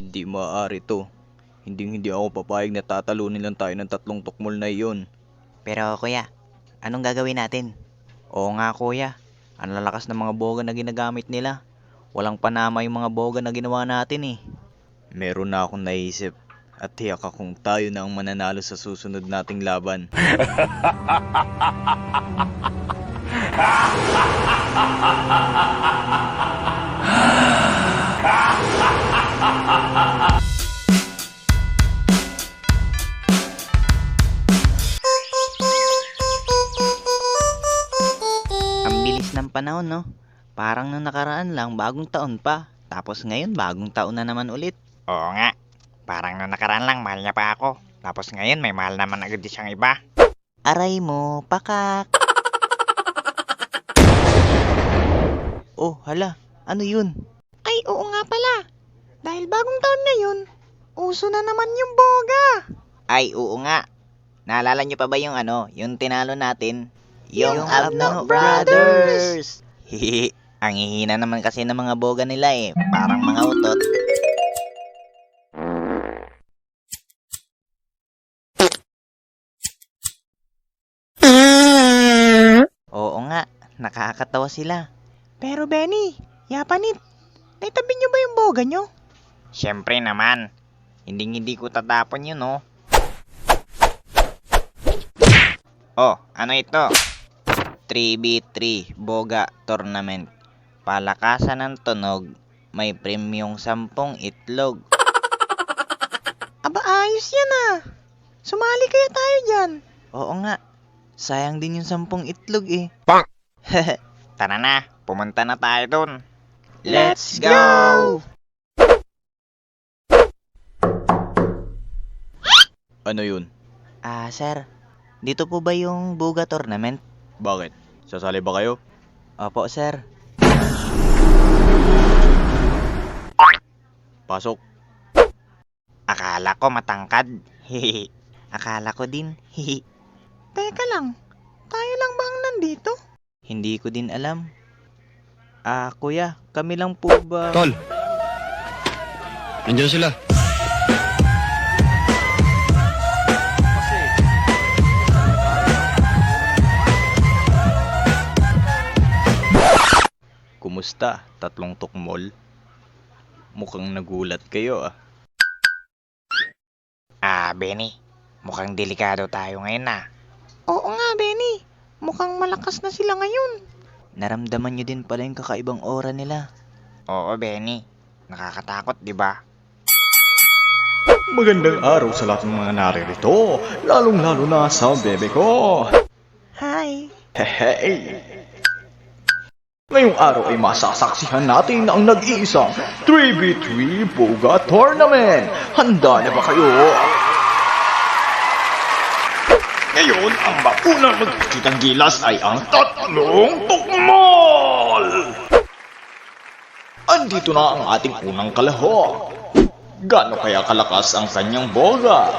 Hindi maaari to. Hindi ako papayag na tatalunin lang tayo ng 3 tukmol na iyon. Pero kuya, anong gagawin natin? Oo nga kuya, ang lalakas ng mga boga na ginagamit nila. Walang panama yung mga boga na ginawa natin eh. Meron na akong naisip at tiyak akong tayo na ang mananalo sa susunod nating laban. Ang bilis ng panahon, no? Parang nung nakaraan lang, bagong taon pa. Tapos ngayon, bagong taon na naman ulit. Oo nga. Parang nung nakaraan lang, mahal niya pa ako. Tapos ngayon, may mahal naman agad siyang iba. Aray mo, pakak. Oh, hala, ano yun? Ay, oo nga pala. Dahil bagong taon ngayon, uso na naman yung boga. Ay, oo nga. Naalala nyo pa ba yung yung tinalo natin? Yung Abno Brothers! Hihi, ang hihina naman kasi ng mga boga nila eh. Parang mga utot. Oo nga, nakakatawa sila. Pero Benny, Yapanit, naitabi nyo ba yung boga nyo? Siyempre naman. Hindi ko tatapon yun, oh. Oh, ano ito? 3v3 Boga Tournament. Palakasan ng tunog, may premyong 10 itlog. Aba, ayos yan ah. Sumali kaya tayo dyan. Oo nga, sayang din yung 10 itlog eh. Tara na, pumunta na tayo dun. Let's go! Ano yun? Sir, dito po ba yung Boga Tournament? Bakit? Sasali ba kayo? Opo, sir. Pasok. Akala ko matangkad. Hehehe. Akala ko din. Hihi. Teka lang, tayo lang ba ang nandito? Hindi ko din alam. Kuya, kami lang po ba? Tol! Nandiyan sila. Kumusta? 3 tukmol? Mukhang nagulat kayo ah. Benny, mukhang delikado tayo ngayon na. Oo nga, Benny. Mukhang malakas na sila ngayon. Naramdaman nyo din pala yung kakaibang aura nila. Oo, Benny. Nakakatakot, di ba? Magandang araw sa lahat ng mga naririto, lalong-lalo na sa bebe ko. Hi. Hey! Ngayong araw ay masasaksihan natin ang nag-iisang 3v3 Boga Tournament. Handa na ba kayo? Ngayon, ang maunang magkikitang gilas ay ang 3 tukmol! Andito na ang ating unang kalahok. Gaano kaya kalakas ang kanyang boga?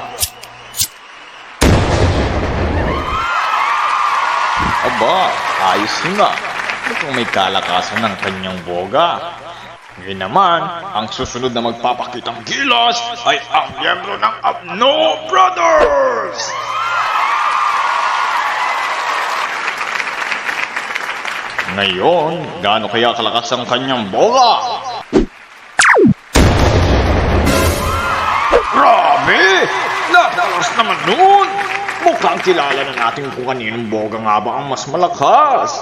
Aba, ayos nga. Mukhang may kalakasan ng kanyang boga. Ngayon naman, ang susunod na magpapakitang gilas ay ang miyembro ng Abno Brothers! Ngayon, gaano kaya kalakas ang kanyang boga? Grabe! Napakalas naman nun! Mukhang kilala na natin kung kaninong boga nga ba ang mas malakas.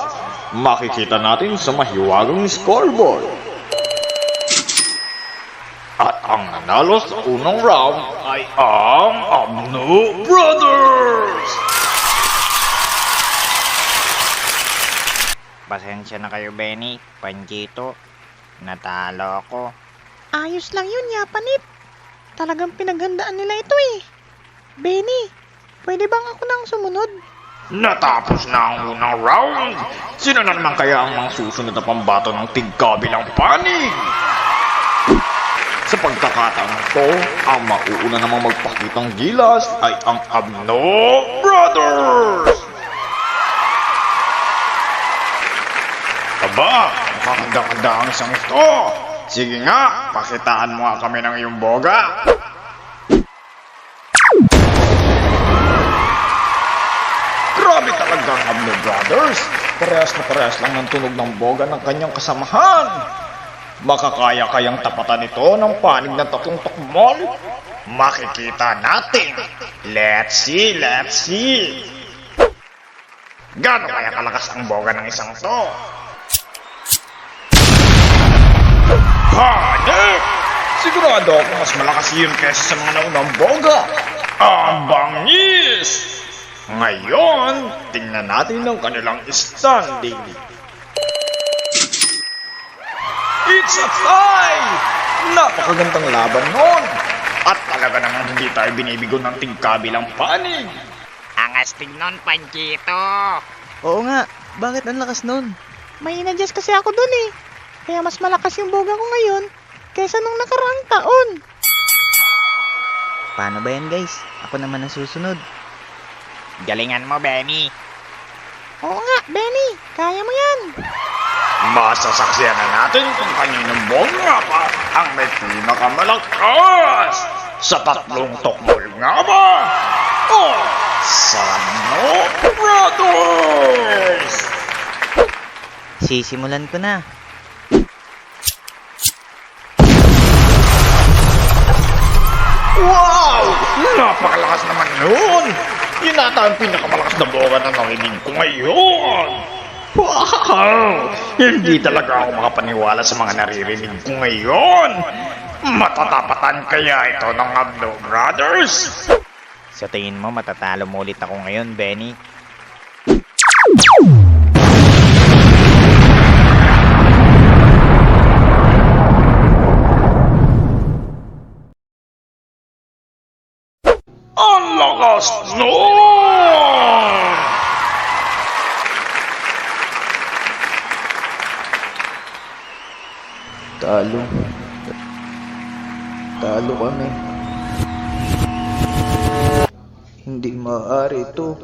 Makikita natin sa mahiwagang scoreboard. At ang nanalo sa unang round ay ang Abno Brothers! Pasensya na kayo, Benny. Panjito. Natalo ako. Ayos lang yun, Yapanit. Talagang pinaghandaan nila ito eh. Benny, pwede bang ako nang sumunod? Natapos na ang unang round! Sino na naman kaya ang mga susunod na pambato ng tigkabilang panig? Sa pagkakataon ito, ang mauuna namang magpakitang gilas ay ang Abno Brothers! Aba, makakaganda ang isang ito! Sige nga, pakitaan mo nga kami ng iyong boga. Grabe talaga ang Abno Brothers. Parehas na parehas lang ng tunog ng boga ng kanyang kasamahan. Makakaya kayang tapatan ito ng panig ng tatlong tukmol? Makikita natin. Let's see, let's see. Gano'n kaya kalakas ang boga ng isang to? Panig! Sigurado ako mas malakas yun kaysa sa mga naunang boga. Ang bangis! Ngayon, tingnan natin ang kanilang standing. It's a tie! Napakagandang laban nun! At talaga namang hindi tayo binibigo ng tingkabilang panig. Ang astig nun, Panchito. Oo nga, bakit ang lakas nun? May inadjust kasi ako dun eh. Kaya mas malakas yung boga ko ngayon kaysa nung nakaraang taon. Paano ba yan guys? Ako naman ang susunod. Galingan mo, Benny. Oo nga, Benny. Kaya mo yan. Masasaksiyan na natin kung kaninong boga pa ang may pinakamalakas. Sa tatlong tukmol nga ba? O sa Abno Brothers! Sisimulan ko na. Wow! Napakalakas naman yun! Yun ata ang pinakamalakas na boga na narinig ko ngayon! Wow! Hindi talaga ako makapaniwala sa mga naririnig ko ngayon! Matatapatan kaya ito ng Abno Brothers? Sa tingin mo, matatalo mo ulit ako ngayon, Benny? Ang lakas nun! Talo. Talo kami. Hindi maaari ito.